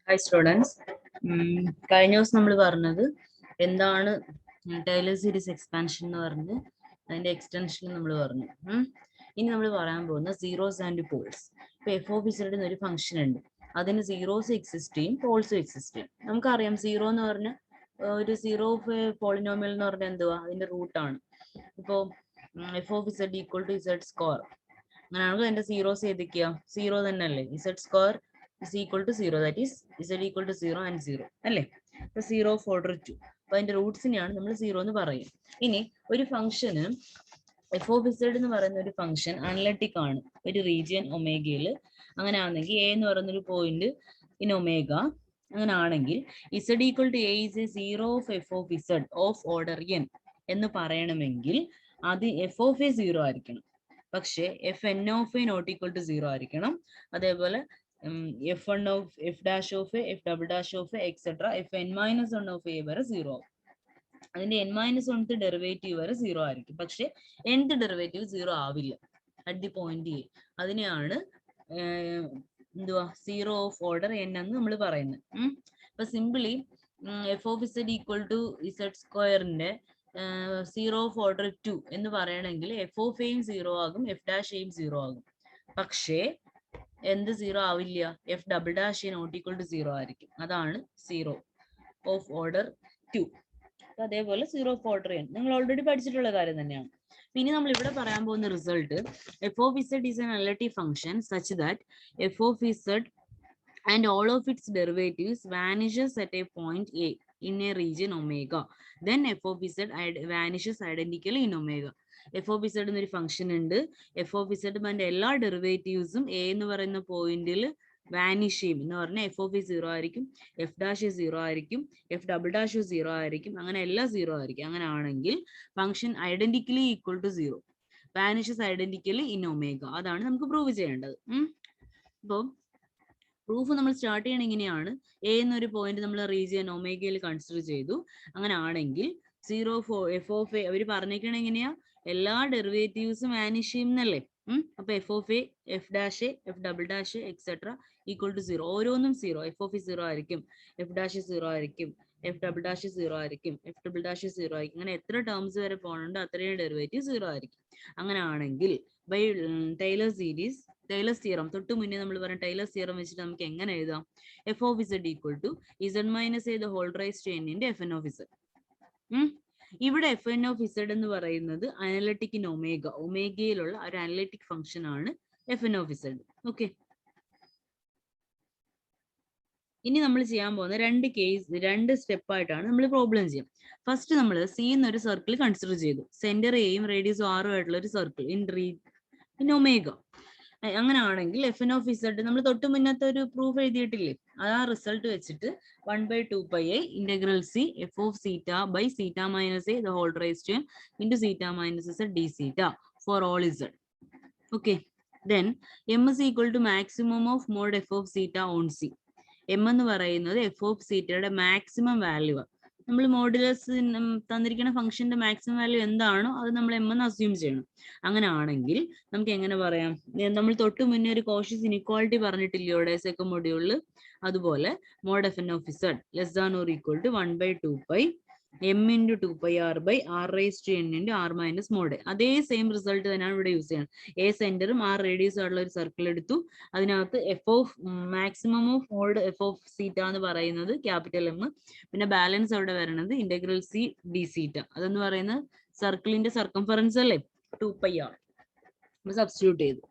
Hi students. കഴിഞ്ഞ ദിവസം നമ്മൾ പറഞ്ഞത് എന്താണ് ടൈലർ സീരീസ് എക്സ്പാൻഷൻ എന്ന് പറഞ്ഞ് അതിന്റെ എക്സ്റ്റൻഷൻ നമ്മൾ പറഞ്ഞു. ഇനി നമ്മൾ പറയാൻ പോകുന്ന സീറോസ് ആൻഡ് പോൾസ്. ഇപ്പൊ എഫ് ഓഫ് ഇസഡ് ഒരു ഫംഗ്ഷൻ ഉണ്ട്, അതിന് സീറോസ് എക്സിസ്റ്റ് ചെയ്യും, പോൾസും എക്സിസ്റ്റ് ചെയ്യും. നമുക്കറിയാം സീറോ എന്ന് പറഞ്ഞ ഒരു സീറോ ഓഫ് പോളിനോമിയൽ എന്ന് പറഞ്ഞാൽ എന്തുവാ, അതിന്റെ റൂട്ടാണ്. ഇപ്പോൾ f of z equal to z square, അങ്ങനെയാണെങ്കിൽ അതിന്റെ സീറോസ് ഏതൊക്കെയാ, സീറോ തന്നെ അല്ലേ. Z square is equal to 0, that is z equal to 0 and 0 അല്ലേ. ഇപ്പൊ 0 of order 2, അപ്പൊ അതിന്റെ റൂട്ട്സിനെയാണ് നമ്മൾ 0 എന്ന് പറയും. ഇനി ഒരു ഫംഗ്ഷന് എഫ് ഓഫ് ഇസഡ് എന്ന് പറയുന്ന ഒരു ഫംഗ്ഷൻ അനലിറ്റിക് ആണ് ഒരു റീജിയൻ ഒമേഗയിൽ. അങ്ങനെ ആണെങ്കിൽ എ എന്ന് പറയുന്ന ഒരു പോയിന്റ് ഇൻ ഒമേഗ, അങ്ങനെ ആണെങ്കിൽ z equal to a is a zero of F of z of order n എന്ന് പറയണമെങ്കിൽ അത് എഫ് ഓഫ് എ 0 ആയിരിക്കണം, പക്ഷേ f N of A not equal to 0 ആയിരിക്കണം. അതേപോലെ f1 of f dash of a, f double dash of a, etc. fn minus 1 of a വരെ 0 ആവും. അതിന്റെ n minus 1th ഡെറിവേറ്റീവ് വരെ 0 ആയിരിക്കും, പക്ഷെ nth ഡെറിവേറ്റീവ് 0 ആവില്ല അറ്റ് ദി പോയിന്റ് എ. അതിനെയാണ് എന്തുവാ സീറോ ഓഫ് ഓർഡർ n എന്ന് നമ്മൾ പറയുന്നത്. അപ്പൊ simply f of z equal to z സ്ക്വയറിന്റെ സീറോ ഓഫ് ഓർഡർ 2 എന്ന് പറയണമെങ്കിൽ എഫ് ഓഫ് എയും 0 ആകും, എഫ് ഡാഷ് എയും 0 ആകും. പക്ഷേ എന്ത് 0 ആവില്ല, f double dash not equal to 0 ആയിരിക്കും. അതാണ് സീറോ ഓഫ് ഓർഡർ 2. അതേപോലെ സീറോ ഓഫ് ഓർഡർ n നിങ്ങൾ ഓൾറെഡി പഠിച്ചിട്ടുള്ള കാര്യം തന്നെയാണ്. പിന്നെ നമ്മൾ ഇവിടെ പറയാൻ പോകുന്ന result, f of Z is an analytic function such that f of z and all of its derivatives vanishes at a point A in a region omega. Then f of z vanishes identically in omega. F of Z എന്നൊരു function ഉണ്ട്. F of Z അതിന്റെ എല്ലാ ഡെറിവേറ്റീവ്സും A എന്ന് പറയുന്ന പോയിന്റിൽ vanish ചെയ്യും എന്ന് പറഞ്ഞാൽ എഫ് ഓഫ് 0 ആയിരിക്കും, എഫ് ഡാഷ് 0 ആയിരിക്കും, എഫ് ഡബിൾ ഡാഷ് 0 ആയിരിക്കും, അങ്ങനെ എല്ലാം 0 ആയിരിക്കും. അങ്ങനെ ആണെങ്കിൽ function identically equal to 0, vanishes identically in omega. അതാണ് നമുക്ക് പ്രൂവ് ചെയ്യേണ്ടത്. അപ്പോൾ പ്രൂഫ് നമ്മൾ സ്റ്റാർട്ട് ചെയ്യണം ഇങ്ങനെയാണ്. എ എന്നൊരു പോയിന്റ് നമ്മൾ റീജിയൻ ഒമേഗയിൽ കൺസിഡർ ചെയ്തു. അങ്ങനെ ആണെങ്കിൽ സീറോ എഫ് ഓഫ് എ അവർ പറഞ്ഞേക്കണ എങ്ങനെയാ, എല്ലാ ഡെറിവേറ്റീവ്സും വാനിഷ് ചെയ്യും എന്നല്ലേ. അപ്പൊ F of a, f dash a, f double dash etcetera equal to 0, ഓരോന്നും 0. എഫ് ഓഫ് 0 ആയിരിക്കും, എഫ് ഡാഷ് 0 ആയിരിക്കും, എഫ് ഡബിൾ ഡാഷ് 0 ആയിരിക്കും, എഫ് ഡബിൾ ഡാഷ് 0 ആയിരിക്കും. അങ്ങനെ എത്ര ടേംസ് വരെ പോകണുണ്ട് അത്രയും ഡെറിവേറ്റീവ് 0 ആയിരിക്കും. അങ്ങനെ ആണെങ്കിൽ by Taylor series, Taylor's theorem തൊട്ട് മുന്നേ നമ്മൾ പറഞ്ഞ ടൈലേഴ്സ് തിയറം വെച്ചിട്ട് നമുക്ക് എങ്ങനെ എഴുതാം, f of z equal to z minus A the whole raise to n f N of z. ഇവിടെ എഫ് എൻ ഓഫ് ഇസഡ് എന്ന് പറയുന്നത് അനലിറ്റിക് ഇൻ ഒമേഗ, ഒമേഗയിലുള്ള ഒരു അനലിറ്റിക് ഫംഗ്ഷൻ ആണ് f N of z. Okay, ഇനി നമ്മൾ ചെയ്യാൻ പോകുന്ന രണ്ട് സ്റ്റെപ്പ് ആയിട്ടാണ് നമ്മൾ പ്രോബ്ലം ചെയ്യാം. ഫസ്റ്റ് നമ്മൾ സി എന്നൊരു സർക്കിൾ കൺസിഡർ ചെയ്തു, സെന്റർ എയും റേഡിയസ് ആറും ആയിട്ടുള്ള ഒരു സർക്കിൾ ഇൻ ഒമേഗ. അങ്ങനെ ആണെങ്കിൽ എഫ് എൻ ഓഫ് ഇസഡ് നമ്മൾ തൊട്ട് മുന്നത്തെ ഒരു പ്രൂഫ് എഴുതിയിട്ടില്ലേ, ആ റിസൾട്ട് വെച്ചിട്ട് 1/2πi integral C F of zeta by zeta minus A the whole raise to into zeta minus Z D zeta for all Z. Okay, then M is equal to maximum of mod F of zeta on C. M എന്ന് പറയുന്നത് F of സീറ്റയുടെ maximum value. നമ്മൾ modulus തന്നിരിക്കുന്ന ഫംഗ്ഷന്റെ maximum value എന്താണോ അത് നമ്മൾ M എന്ന് അസ്യൂം ചെയ്യണം. അങ്ങനെ ആണെങ്കിൽ നമുക്ക് എങ്ങനെ പറയാം, നമ്മൾ തൊട്ട് മുന്നേ ഒരു കോഷ്യസ് ഇനിക്വാളിറ്റി പറഞ്ഞിട്ടില്ലേ ഇവിടെ സെക്കൻഡ് മൊഡ്യൂളിൽ, അതുപോലെ mod F N of Z less than or equal to 1/2π m into 2πr by r raised to n into r minus mod. അതേ സെയിം റിസൾട്ട് തന്നെയാണ് ഇവിടെ യൂസ് ചെയ്യുന്നത്. എ സെന്ററും ആർ റേഡിയസ് ആയിട്ടുള്ള ഒരു സർക്കിൾ എടുത്തു, അതിനകത്ത് F of maximum of mod F of zeta എന്ന് പറയുന്നത് ക്യാപിറ്റൽ എം, പിന്നെ ബാലൻസ് അവിടെ വരുന്നത് ഇന്റഗ്രൽ സി ഡി സീറ്റ. അതെന്ന് പറയുന്നത് സർക്കിളിന്റെ സർക്കംഫറൻസ് അല്ലേ, 2πr. സബ്സ്റ്റിറ്റ്യൂട്ട് ചെയ്തു.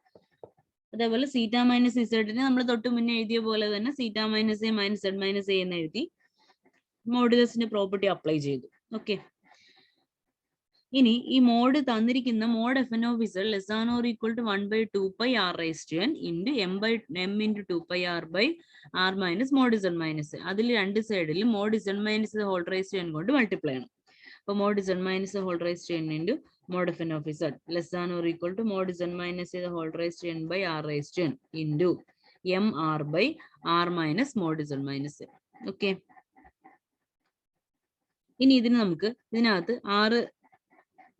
അതേപോലെ സീറ്റ മൈനസ് ഇസഡിനെ നമ്മൾ തൊട്ട് മുന്നേ എഴുതിയ പോലെ തന്നെ zeta minus A minus Z minus A എന്ന് എഴുതി മോഡുലസിന്റെ പ്രോപ്പർട്ടി അപ്ലൈ ചെയ്തു. ഓക്കെ, ഇനി ഈ മോഡ് തന്നിരിക്കുന്ന mod F N of Z less than or equal to 1/2π r raise to n into m into 2πr by r minus mod Z minus. അതിൽ രണ്ട് സൈഡിലും mod Z minus whole raise to n കൊണ്ട് multiply ചെയ്യണം. അപ്പൊ mod Z minus whole raise to n into mod F N of Z less than or equal to mod Z minus whole raise to n by r raise to n into mr by r minus mod Z minus. Okay, ഇനി ഇതിന് നമുക്ക് ഇതിനകത്ത് ആറ്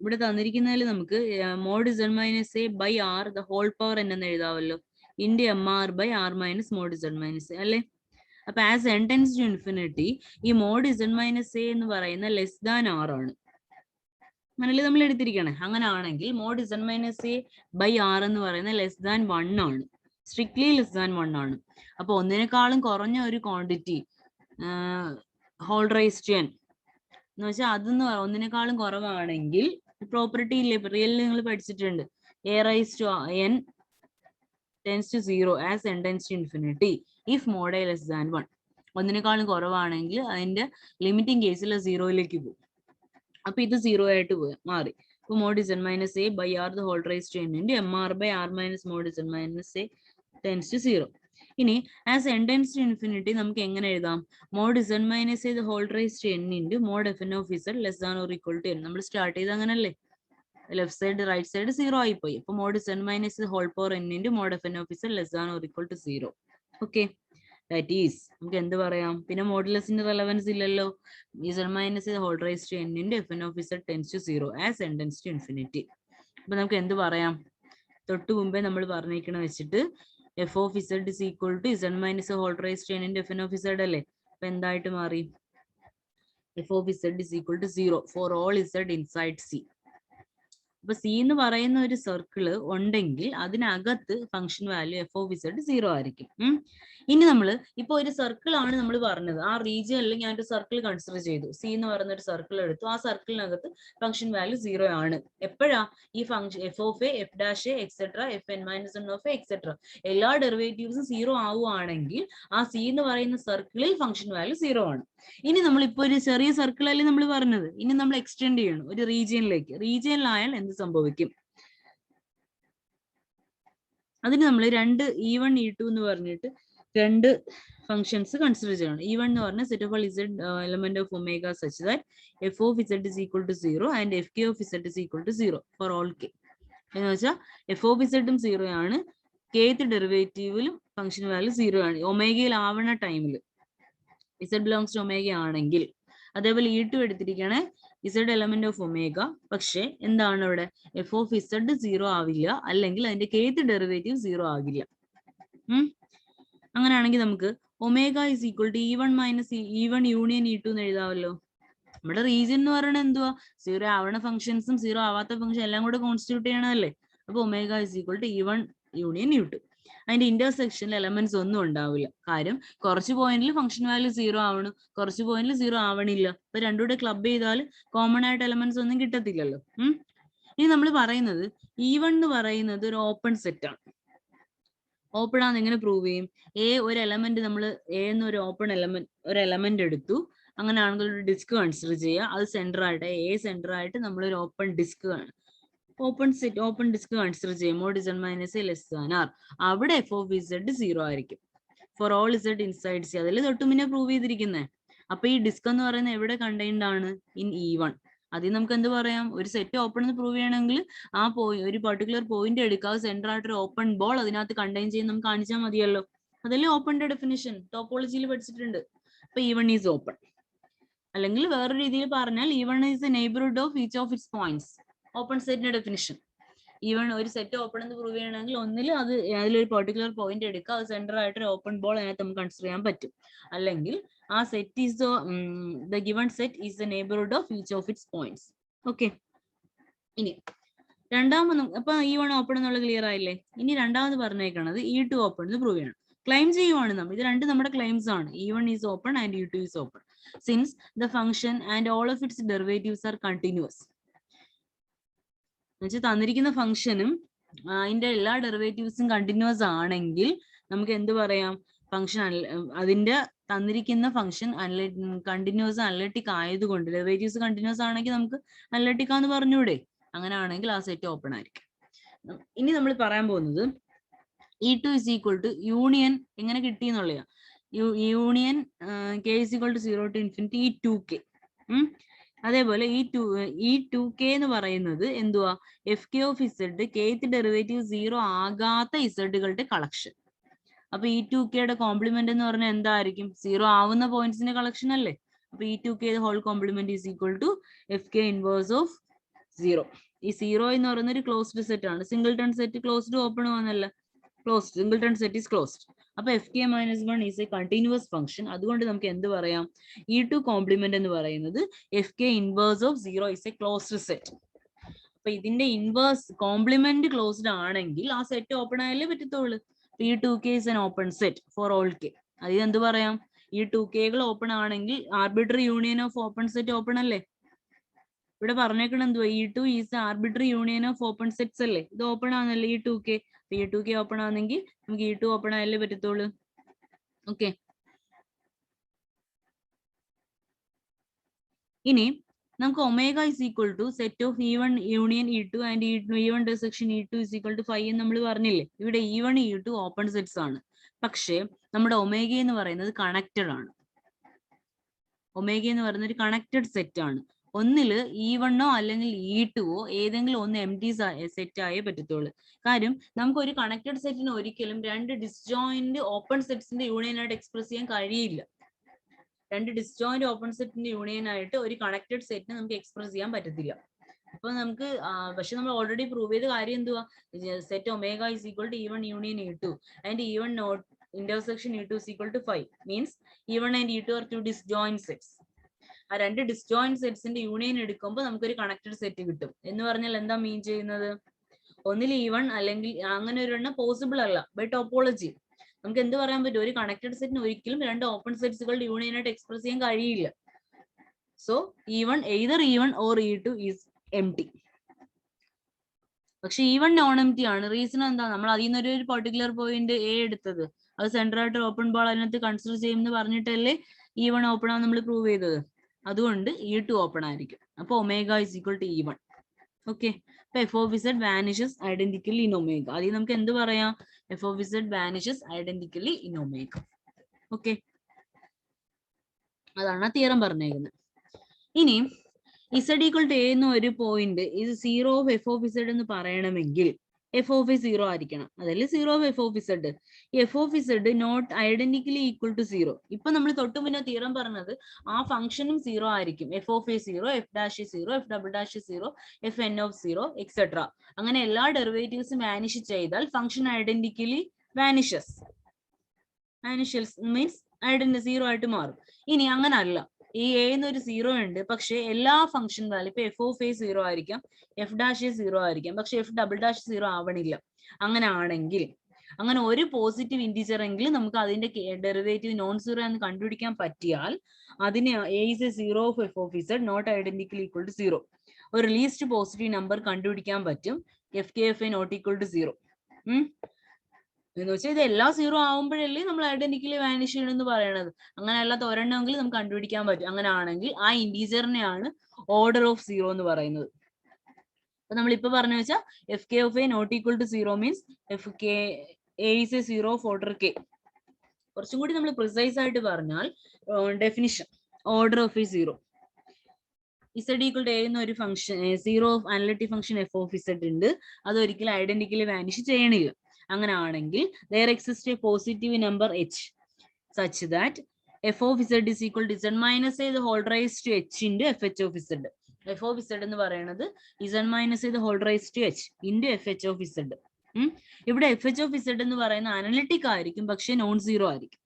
ഇവിടെ തന്നിരിക്കുന്നതിൽ നമുക്ക് mod Z minus A by R the whole power n എന്ന് എഴുതാമല്ലോ, into M R by R minus mod Z minus അല്ലേ. അപ്പൊ as n tends to infinity ഈ മോഡ് z മൈനസ് എ എന്ന് പറയുന്ന ലെസ് ദാൻ ആർ ആണ്. അങ്ങനല്ലേ നമ്മൾ എടുത്തിരിക്കണേ. അങ്ങനെ ആണെങ്കിൽ mod z minus A by r എന്ന് പറയുന്ന ലെസ് ദാൻ 1 ആണ്, സ്ട്രിക്ട്ലി ലെസ് ദാൻ 1 ആണ്. അപ്പൊ ഒന്നിനേക്കാളും കുറഞ്ഞ ഒരു quantity whole raise to n എന്ന് വെച്ചാൽ അതെന്ന് ഒന്നിനേക്കാളും കുറവാണെങ്കിൽ പ്രോപ്പർട്ടി ഇല്ലേ, റിയലിൽ നിങ്ങൾ പഠിച്ചിട്ടുണ്ട്, a raise to n tends to 0 as n tends to infinity if mod a less than 1. ഒന്നിനേക്കാളും കുറവാണെങ്കിൽ അതിന്റെ ലിമിറ്റിംഗ് കേസിൽ സീറോയിലേക്ക് പോകും. അപ്പൊ ഇത് 0 ആയിട്ട് മാറി. അപ്പൊ mod z minus A by R the whole raise to n into M R by R minus mod z minus a tends to 0. ഇനി as n tends to infinity നമുക്ക് എങ്ങനെ എഴുതാം? Mod z minus A the whole raise to n into mod F N of z less than or equal to n. നമ്മൾ start ചെയ്ത് അങ്ങനല്ലേ, left side right side 0 ആയി പോയി. അപ്പൊ mod z minus whole power n into mod F N of z less than or equal to 0. Okay, that is നമുക്ക് എന്ത് പറയാം? പിന്നെ മോഡുലസിന്റെ റെലവൻസ് ഇല്ലല്ലോ. z minus whole raise to n into f N of z tends to 0 as n tends to infinity. അപ്പൊ നമുക്ക് എന്ത് പറയാം? തൊട്ട് മുമ്പേ നമ്മൾ പറഞ്ഞിരിക്കണ വെച്ചിട്ട് f of z is equal to z minus whole raise to n into f N of z അല്ലേ. അപ്പൊ എന്തായിട്ട് മാറി? F of z is equal to 0 for all z inside C. അപ്പൊ സി എന്ന് പറയുന്ന ഒരു സർക്കിള് ഉണ്ടെങ്കിൽ അതിനകത്ത് function value f of z 0 ആയിരിക്കും. ഇനി നമ്മൾ ഇപ്പൊ ഒരു സർക്കിൾ ആണ് നമ്മൾ പറഞ്ഞത്, ആ റീജിയനിൽ ഞാൻ ഒരു സർക്കിൾ കൺസിഡർ ചെയ്തു, സി എന്ന് പറയുന്ന ഒരു സർക്കിൾ എടുത്തു, ആ സർക്കിളിനകത്ത് ഫംഗ്ഷൻ വാല്യൂ 0 ആണ്. എപ്പോഴാ? ഈ function F of a, f dash A, etcetera, F N minus N of A, etcetera എല്ലാ ഡെറിവേറ്റീവ്സും 0 ആവുകയാണെങ്കിൽ ആ സി എന്ന് പറയുന്ന സർക്കിളിൽ ഫംഗ്ഷൻ വാല്യൂ 0 ആണ്. ഇനി നമ്മൾ ഇപ്പൊ ഒരു ചെറിയ സർക്കിൾ അല്ലേ നമ്മൾ പറഞ്ഞത്, ഇനി നമ്മൾ എക്സ്റ്റെൻഡ് ചെയ്യണം ഒരു റീജിയനിലേക്ക്. റീജിയനിലായാൽ എന്ത് സംഭവിക്കും? അതിന് നമ്മൾ രണ്ട് E1 E2 എന്ന് പറഞ്ഞിട്ട് രണ്ട് ഫംഗ്ഷൻസ് കൺസിഡർ ചെയ്യണം. E1 എന്ന് പറഞ്ഞാൽ set of all z element of omega such that f of z is equal to 0 and f K of z is equal to 0 for all k. എന്ന് വെച്ചാൽ F of z ഉം 0 ആണ്, kth ഡെറിവേറ്റീവിലും function value 0 ആണ് ഒമേഗയിൽ ആവണ ടൈമിൽ, z belongs to omega ആണെങ്കിൽ. അതേപോലെ E2 എടുത്തിരിക്കണേ z element of omega, പക്ഷെ എന്താണ് അവിടെ? എഫ് ഓഫ് z 0 ആവില്ല, അല്ലെങ്കിൽ അതിന്റെ kth ഡെറിവേറ്റീവ് 0 ആകില്ല. അങ്ങനെയാണെങ്കിൽ നമുക്ക് omega is equal to E1 minus E1 union E2 എന്ന് എഴുതാമല്ലോ. നമ്മുടെ റീജിയൻ എന്ന് പറയുന്നത് എന്തുവാ? 0 ആവണ ഫംഗ്ഷൻസും 0 ആവാത്ത ഫംഗ്ഷൻ എല്ലാം കൂടെ കോൺസ്റ്റിറ്റ്യൂട്ട് ചെയ്യണമല്ലേ. അപ്പൊ omega is equal to E1 union E2. അതിന്റെ ഇന്റർസെക്ഷനിൽ എലമെന്റ്സ് ഒന്നും ഉണ്ടാവില്ല. കാര്യം കുറച്ച് പോയിന്റിൽ ഫംഗ്ഷൻ വാല്യൂ 0 ആവണം, കുറച്ച് പോയിന്റിൽ 0 ആവണില്ല. അപ്പൊ രണ്ടുകൂടെ ക്ലബ് ചെയ്താൽ കോമൺ ആയിട്ട് എലമെന്റ്സ് ഒന്നും കിട്ടത്തില്ലല്ലോ. ഇനി നമ്മൾ പറയുന്നത് E1 എന്ന് പറയുന്നത് ഒരു ഓപ്പൺ സെറ്റ് ആണ്. ഓപ്പൺ ആണെന്ന് എങ്ങനെ പ്രൂവ് ചെയ്യും? ഒരു എലമെന്റ് നമ്മൾ എന്നൊരു ഓപ്പൺ ഒരു എലമെന്റ് എടുത്തു, അങ്ങനെയാണെങ്കിൽ ഒരു ഡിസ്ക് കൺസിഡർ ചെയ്യുക, അത് സെന്റർ ആയിട്ട് സെന്റർ ആയിട്ട് നമ്മളൊരു open disc open disc consider ചെയ്യും. Mod z minus A less than R, അവിടെ എഫ് ഓഫ് z 0 ആയിരിക്കും for all z inside C. അതിൽ തൊട്ട് മുന്നേ പ്രൂവ് ചെയ്തിരിക്കുന്നത്. അപ്പൊ ഈ ഡിസ്ക് എന്ന് പറയുന്നത് എവിടെ കണ്ടെയ്ൻഡ് ആണ്? In E1. അതിൽ നമുക്ക് എന്ത് പറയാം? ഒരു സെറ്റ് ഓപ്പൺ എന്ന് പ്രൂവ് ചെയ്യണമെങ്കിൽ ആ ഒരു പർട്ടിക്കുലർ പോയിന്റ് എടുക്കുക, സെന്റർ ആയിട്ട് ഒരു ഓപ്പൺ ബോൾ അതിനകത്ത് കണ്ടെയ്ൻ ചെയ്യുന്ന നമുക്ക് കാണിച്ചാൽ മതിയല്ലോ. അതല്ലേ ഓപ്പണിന്റെ ഡെഫിനിഷൻ, ടോപ്പോളജിയിൽ പഠിച്ചിട്ടുണ്ട്. അപ്പൊ E1 ഈസ് ഓപ്പൺ. അല്ലെങ്കിൽ വേറെ രീതിയിൽ പറഞ്ഞാൽ E1 is the neighbourhood of each of its points. Open സെറ്റിന്റെ ഡെഫിനിഷൻ. ഈവൺ ഒരു സെറ്റ് ഓപ്പൺ എന്ന് പ്രൂവ് ചെയ്യണമെങ്കിൽ ഒന്നിൽ അതിലൊരു പെർട്ടിക്കുലർ പോയിന്റ് എടുക്കുക, അത് സെന്റർ ആയിട്ട് ഒരു ഓപ്പൺ ബോൾ അതിനകത്ത് നമുക്ക് കൺസിഡർ ചെയ്യാൻ പറ്റും. അല്ലെങ്കിൽ ആ set is the given set is the neighbourhood of each of its points. Okay, ഇനി രണ്ടാമത് അപ്പൊ E1 ഓപ്പൺ എന്നുള്ള ക്ലിയർ ആയില്ലേ? ഇനി രണ്ടാമത് പറഞ്ഞേക്കണത് E2 ഓപ്പൺ എന്ന് പ്രൂവ് ചെയ്യണം. ക്ലെയിം ചെയ്യുവാണ് നമ്മൾ. ഇത് രണ്ട് നമ്മുടെ ക്ലെയിംസ് ആണ്. E1 is open and E2 is open since the function and all of its derivatives R continuous. എന്നുവെച്ചാൽ തന്നിരിക്കുന്ന ഫംഗ്ഷനും അതിന്റെ എല്ലാ ഡെറിവേറ്റീവ്സും കണ്ടിന്യൂസ് ആണെങ്കിൽ നമുക്ക് എന്ത് പറയാം? ഫംഗ്ഷൻ അതിന്റെ തന്നിരിക്കുന്ന ഫംഗ്ഷൻ കണ്ടിന്യൂസ് അനലിറ്റിക് ആയതുകൊണ്ട്, ഡെറിവേറ്റീവ്സ് കണ്ടിന്യൂസ് ആണെങ്കിൽ നമുക്ക് അനലിറ്റിക് ആണെന്ന് പറഞ്ഞൂടെ? അങ്ങനെ ആണെങ്കിൽ ആ സെറ്റ് ഓപ്പൺ ആയിരിക്കും. ഇനി നമ്മൾ പറയാൻ പോകുന്നത് E2 is equal to union എങ്ങനെ കിട്ടി എന്നുള്ളതാണ്. Union k is equal to 0 to infinity E2k. അതേപോലെ E2k എന്ന് പറയുന്നത് എന്തുവാ? F K of Z, kth derivative 0 ആകാത്ത ഇസഡുകളുടെ കളക്ഷൻ. അപ്പൊ E2kയുടെ കോംപ്ലിമെന്റ് എന്ന് പറഞ്ഞാൽ എന്തായിരിക്കും? 0 ആവുന്ന പോയിന്റ്സിന്റെ കളക്ഷൻ അല്ലേ. അപ്പൊ E2k whole complement is equal to F K inverse of 0. ഈ 0 എന്ന് പറയുന്ന ഒരു ക്ലോസ്ഡ് സെറ്റ് ആണ്. സിംഗിൾട്ടൺ സെറ്റ് ക്ലോസ്ഡ് ഓപ്പൺ വന്നല്ല, closed. Singleton set is closed. അപ്പൊ F K minus one is a continuous function. അതുകൊണ്ട് നമുക്ക് എന്ത് പറയാം, E2 കോംപ്ലിമെന്റ് എന്ന് പറയുന്നത് F K inverse of zero is a closed set. അപ്പൊ ഇതിന്റെ ഇൻവേഴ്സ് കോംപ്ലിമെന്റ് ക്ലോസ്ഡ് ആണെങ്കിൽ ആ സെറ്റ് ഓപ്പൺ ആയാലേ പറ്റത്തുള്ളൂ. E2k is an open set for all K. അതിന് എന്ത് പറയാം, ഈ 2kകൾ ഓപ്പൺ ആണെങ്കിൽ arbitrary union of open set open അല്ലേ. ഇവിടെ പറഞ്ഞേക്കണം എന്തുവാ, E2 is arbitrary union of open sets അല്ലേ. ഇത് ഓപ്പൺ ആണല്ലേ E2k. E2k ഓപ്പൺ ആണെങ്കിൽ നമുക്ക് E2 ഓപ്പൺ ആയാലേ പറ്റത്തുള്ളൂ. ഓക്കെ, ഇനി നമുക്ക് omega is equal to set of E1 union E2 and E1 intersection E2 is equal to 5 എന്ന് നമ്മൾ പറഞ്ഞില്ലേ. ഇവിടെ E1 E2 ഓപ്പൺ സെറ്റ്സ് ആണ്, പക്ഷേ നമ്മുടെ ഒമേഗ എന്ന് പറയുന്നത് കണക്റ്റഡ് ആണ്. ഒമേഗ എന്ന് പറയുന്നത് ഒരു കണക്റ്റഡ് സെറ്റ് ആണ്. ഒന്നില് E1 അല്ലെങ്കിൽ E2 ഏതെങ്കിലും ഒന്ന് എംപ്റ്റി സെറ്റ് ആയേ പറ്റത്തുള്ളൂ. കാര്യം നമുക്ക് ഒരു കണക്റ്റഡ് സെറ്റിന് ഒരിക്കലും രണ്ട് ഡിസ്ജോയിന്റ് ഓപ്പൺ സെറ്റ്സിന്റെ യൂണിയൻ ആയിട്ട് എക്സ്പ്രസ് ചെയ്യാൻ കഴിയില്ല. രണ്ട് ഡിസ്ജോയിന്റ് ഓപ്പൺ സെറ്റിന്റെ യൂണിയൻ ആയിട്ട് ഒരു കണക്റ്റഡ് സെറ്റിനെ നമുക്ക് എക്സ്പ്രസ് ചെയ്യാൻ പറ്റത്തില്ല. അപ്പൊ നമുക്ക് പക്ഷെ നമ്മൾ ഓൾറെഡി പ്രൂവ് ചെയ്ത കാര്യം എന്തുവാ, set omega is equal to E1 union E2 and E1 not intersection E2 is equal to 5 means E1 and E2 are two disjoint sets. ആ രണ്ട് ഡിസ്ജോയിന്റ് സെറ്റ്സിന്റെ യൂണിയൻ എടുക്കുമ്പോൾ നമുക്കൊരു കണക്റ്റഡ് സെറ്റ് കിട്ടും. എന്ന് പറഞ്ഞാൽ എന്താ മീൻ ചെയ്യുന്നത്, ഒന്നിൽ E1 അല്ലെങ്കിൽ അങ്ങനെ ഒരു എണ്ണം പോസിബിൾ അല്ല ബൈ ടോപ്പോളജി. നമുക്ക് എന്ത് പറയാൻ പറ്റും, ഒരു കണക്റ്റഡ് സെറ്റിന് ഒരിക്കലും രണ്ട് ഓപ്പൺ സെറ്റ്സുകളുടെ യൂണിയൻ ആയിട്ട് എക്സ്പ്രസ് ചെയ്യാൻ കഴിയില്ല. So E1 either E1 or E2 is empty. പക്ഷെ E1 നോൺ എംപ്റ്റി ആണ്. റീസൺ എന്താ, നമ്മൾ അതിൽ നിന്ന് ഒരു പർട്ടിക്കുലർ പോയിന്റ് എ എടുത്തത്, അത് സെന്റർ ആയിട്ട് ഓപ്പൺ ബോൾ അതിനകത്ത് കൺസിഡർ ചെയ്യുമെന്ന് പറഞ്ഞിട്ടല്ലേ E1 ഓപ്പൺ ആണ് നമ്മൾ പ്രൂവ് ചെയ്തത്. അതുകൊണ്ട് E2 ഓപ്പൺ ആയിരിക്കും. അപ്പൊ omega is equal to E1. Okay, അപ്പൊ F of Z vanishes identically in omega. അതിൽ നമുക്ക് എന്ത് പറയാം, F of Z vanishes identically in omega. Okay, അതാണ് ആ തിയറം പറഞ്ഞേക്കുന്നത്. ഇനി ഇസഡ് ഈക്വൽ ടു എ എന്ന ഒരു പോയിന്റ് ഇത് zero of F of Z എന്ന് പറയണമെങ്കിൽ എഫ് ഓഫ് ഇ സീറോ ആയിരിക്കണം. അതല്ലേ zero of F of Z. F of Z not identically equal to zero. ഇപ്പൊ നമ്മൾ തൊട്ട് മുന്നേ തിയറം പറഞ്ഞത് ആ ഫംഗ്ഷനും സീറോ ആയിരിക്കും. F of A zero, F dash zero, F double dash zero, F N of zero etcetera. അങ്ങനെ എല്ലാ ഡെറിവേറ്റീവ്സും വാനിഷ് ചെയ്താൽ function identically vanishes. Vanishes means ഐഡന്റി സീറോ ആയിട്ട് മാറും. ഇനി അങ്ങനെ അല്ല, ഈ എ എന്നൊരു സീറോ ഉണ്ട്, പക്ഷെ എല്ലാ ഫംഗ്ഷൻ വാല്യൂ ഇപ്പൊ എഫ് ഓഫ് എ സീറോ ആയിരിക്കാം, എഫ് ഡാഷ് സീറോ ആയിരിക്കാം, പക്ഷെ എഫ് ഡബിൾ ഡാഷ് സീറോ ആവണില്ല. അങ്ങനെ ആണെങ്കിൽ, അങ്ങനെ ഒരു പോസിറ്റീവ് ഇൻറ്റീജർ എങ്കിലും നമുക്ക് അതിന്റെ ഡെറിവേറ്റീവ് നോൺ സീറോ എന്ന് കണ്ടുപിടിക്കാൻ പറ്റിയാൽ അതിന് A is a zero of F of Z not identically equal to zero. ഒരു ലീസ്റ്റ് പോസിറ്റീവ് നമ്പർ കണ്ടുപിടിക്കാൻ പറ്റും, F K F A not equal to zero. എന്ന് വെച്ചാൽ ഇത് എല്ലാ സീറോ ആവുമ്പോഴല്ലേ നമ്മൾ ഐഡന്റിക്കലി വാനിഷ് ചെയ്യണമെന്ന് പറയണത്. അങ്ങനെ അല്ലാത്ത ഒരെണ്ണമെങ്കിലും നമുക്ക് കണ്ടുപിടിക്കാൻ പറ്റും. അങ്ങനെ ആണെങ്കിൽ ആ ഇൻറ്റീജറിനെയാണ് ഓർഡർ ഓഫ് സീറോ എന്ന് പറയുന്നത്. അപ്പൊ നമ്മളിപ്പോ പറഞ്ഞു വെച്ചാൽ F K of A not equal to zero means F K A is a zero of order K. കുറച്ചും കൂടി നമ്മൾ പ്രിസൈസ് ആയിട്ട് പറഞ്ഞാൽ definition order of A zero. Z equal to A എന്ന ഒരു function zero of analytic function F of Z ഉണ്ട്, അത് ഒരിക്കലും ഐഡന്റിക്കലി വാനിഷ് ചെയ്യണില്ല. അങ്ങനെ ആണെങ്കിൽ there exists a positive number h such that f of z is equal to z minus a the whole raised to h into fh of z. f of z എന്ന് പറയുന്നത് z minus a the whole raised to h into fh of z. ഇവിടെ fh of z എന്ന് പറയുന്ന analytic ആയിരിക്കും, പക്ഷെ non zero ആയിരിക്കും.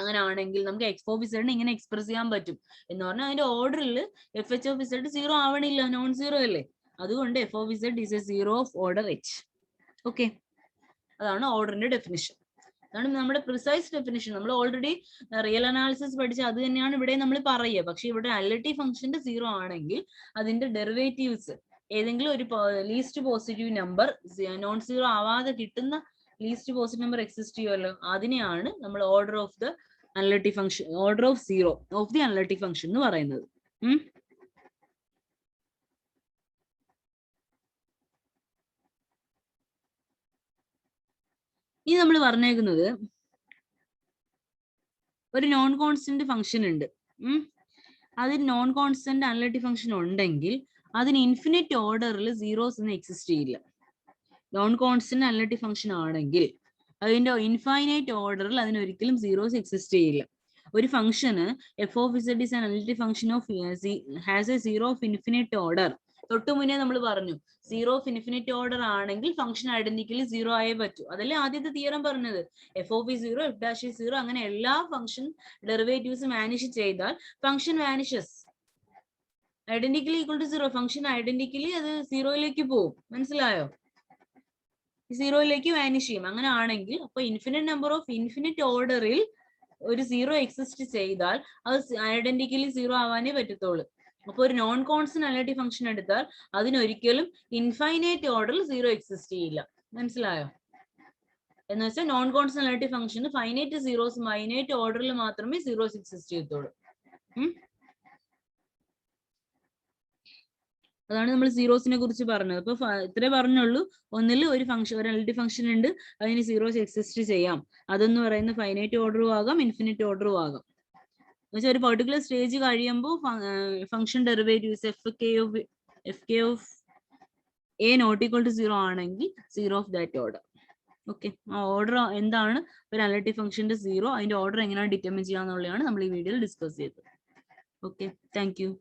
അങ്ങനെ ആണെങ്കിൽ നമുക്ക് എഫ് ഓഫ് ഇസഡിനെ ഇങ്ങനെ എക്സ്പ്രസ് ചെയ്യാൻ പറ്റും എന്ന് പറഞ്ഞാൽ അതിന്റെ ഓർഡറിൽ F H of Z zero ആവണില്ല, നോൺ സീറോ അല്ലേ. അതുകൊണ്ട് F of Z is a zero of order H. Okay, അതാണ് ഓർഡറിന്റെ ഡെഫിനിഷൻ. അതാണ് നമ്മുടെ പ്രിസൈസ് ഡെഫിനിഷൻ. നമ്മൾ ഓൾറെഡി റിയൽ അനാലിസിസ് പഠിച്ച അത് തന്നെയാണ് ഇവിടെ നമ്മൾ പറയുക. പക്ഷെ ഇവിടെ അനലിറ്റിക് ഫംഗ്ഷന്റെ സീറോ ആണെങ്കിൽ അതിന്റെ ഡെറിവേറ്റീവ്സ് ഏതെങ്കിലും ഒരു least positive number non zero ആവാതെ കിട്ടുന്ന ലീസ്റ്റ് പോസിറ്റീവ് നമ്പർ എക്സിസ്റ്റ് ചെയ്യുമല്ലോ, അതിനെയാണ് നമ്മൾ order of the analytic function, order of zero of the analytic function എന്ന് പറയുന്നത്. ഇനി നമ്മൾ പറഞ്ഞേക്കുന്നത് ഒരു നോൺ കോൺസ്റ്റന്റ് ഫംഗ്ഷൻ ഉണ്ട്. അതിന് നോൺ കോൺസ്റ്റന്റ് അനലിറ്റിക് ഫംഗ്ഷൻ ഉണ്ടെങ്കിൽ അതിന് ഇൻഫിനിറ്റ് ഓർഡറിൽ സീറോസ് ഒന്നും എക്സിസ്റ്റ് ചെയ്യില്ല. നോൺ കോൺസ്റ്റന്റ് അനലിറ്റിക് ഫംഗ്ഷൻ ആണെങ്കിൽ അതിന്റെ ഇൻഫൈനൈറ്റ് ഓർഡറിൽ അതിന് ഒരിക്കലും സീറോസ് എക്സിസ്റ്റ് ചെയ്യില്ല. ഒരു ഫംഗ്ഷന് F of Z is an analytic function of has a zero of infinite order. തൊട്ടു മുന്നേ നമ്മൾ പറഞ്ഞു സീറോ ഓഫ് ഇൻഫിനിറ്റ് ഓർഡർ ആണെങ്കിൽ ഫംഗ്ഷൻ ഐഡന്റിക്കലി സീറോ ആയേ പറ്റൂ. അതല്ലേ ആദ്യത്തെ തിയറം പറഞ്ഞത്. F of E zero, F dash E zero, അങ്ങനെ എല്ലാ ഫംഗ്ഷൻ ഡെറിവേറ്റീവ്സ് വാനിഷ് ചെയ്താൽ function vanishes. Identically equal to zero, function identically അത് സീറോയിലേക്ക് പോകും. മനസ്സിലായോ? സീറോയിലേക്ക് വാനിഷ് ചെയ്യും. അങ്ങനെ ആണെങ്കിൽ അപ്പൊ ഇൻഫിനിറ്റ് നമ്പർ ഓഫ് ഇൻഫിനിറ്റ് ഓർഡറിൽ ഒരു സീറോ എക്സിസ്റ്റ് ചെയ്താൽ അത് ഐഡന്റിക്കലി സീറോ ആവാനേ പറ്റത്തുള്ളൂ. അപ്പൊ ഒരു നോൺ കോൺസ്റ്റന്റാലിറ്റി ഫംഗ്ഷൻ എടുത്താൽ അതിനൊരിക്കലും ഇൻഫൈനൈറ്റ് ഓർഡറിൽ സീറോ എക്സിസ്റ്റ് ചെയ്യില്ല. മനസ്സിലായോ? എന്ന് വെച്ചാൽ നോൺ കോൺസ്റ്റന്റാലിറ്റി ഫംഗ്ഷന് ഫൈനൈറ്റ് സീറോസ് ഫൈനൈറ്റ് ഓർഡറിൽ മാത്രമേ സീറോസ് എക്സിസ്റ്റ് ചെയ്യത്തുള്ളൂ. അതാണ് നമ്മൾ സീറോസിനെ കുറിച്ച് പറഞ്ഞത്. അപ്പൊ ഇത്രേ പറഞ്ഞുള്ളൂ. ഒന്നിൽ ഒരു ഫംഗ്ഷൻ, ഒരു എൽഡി ഫംഗ്ഷൻ ഉണ്ട്, അതിന് സീറോസ് എക്സിസ്റ്റ് ചെയ്യാം. അതെന്ന് പറയുന്നത് ഫൈനൈറ്റ് ഓർഡറും ആകാം, ഇൻഫിനിറ്റ് ഓർഡറും ആകാം. എന്നുവെച്ചാൽ ഒരു പെർട്ടിക്കുലർ സ്റ്റേജ് കഴിയുമ്പോൾ function derivatives F K of A not equal to zero ആണെങ്കിൽ zero of that order. Okay, ആ ഓർഡർ എന്താണ്, ഒരു അനലിറ്റിക് ഫംഗ്ഷന്റെ സീറോ, അതിന്റെ ഓർഡർ എങ്ങനെയാണ് ഡിറ്റർമിൻ ചെയ്യാന്നുള്ളതാണ് നമ്മൾ ഈ വീഡിയോയിൽ ഡിസ്കസ് ചെയ്തത്. Okay, thank you.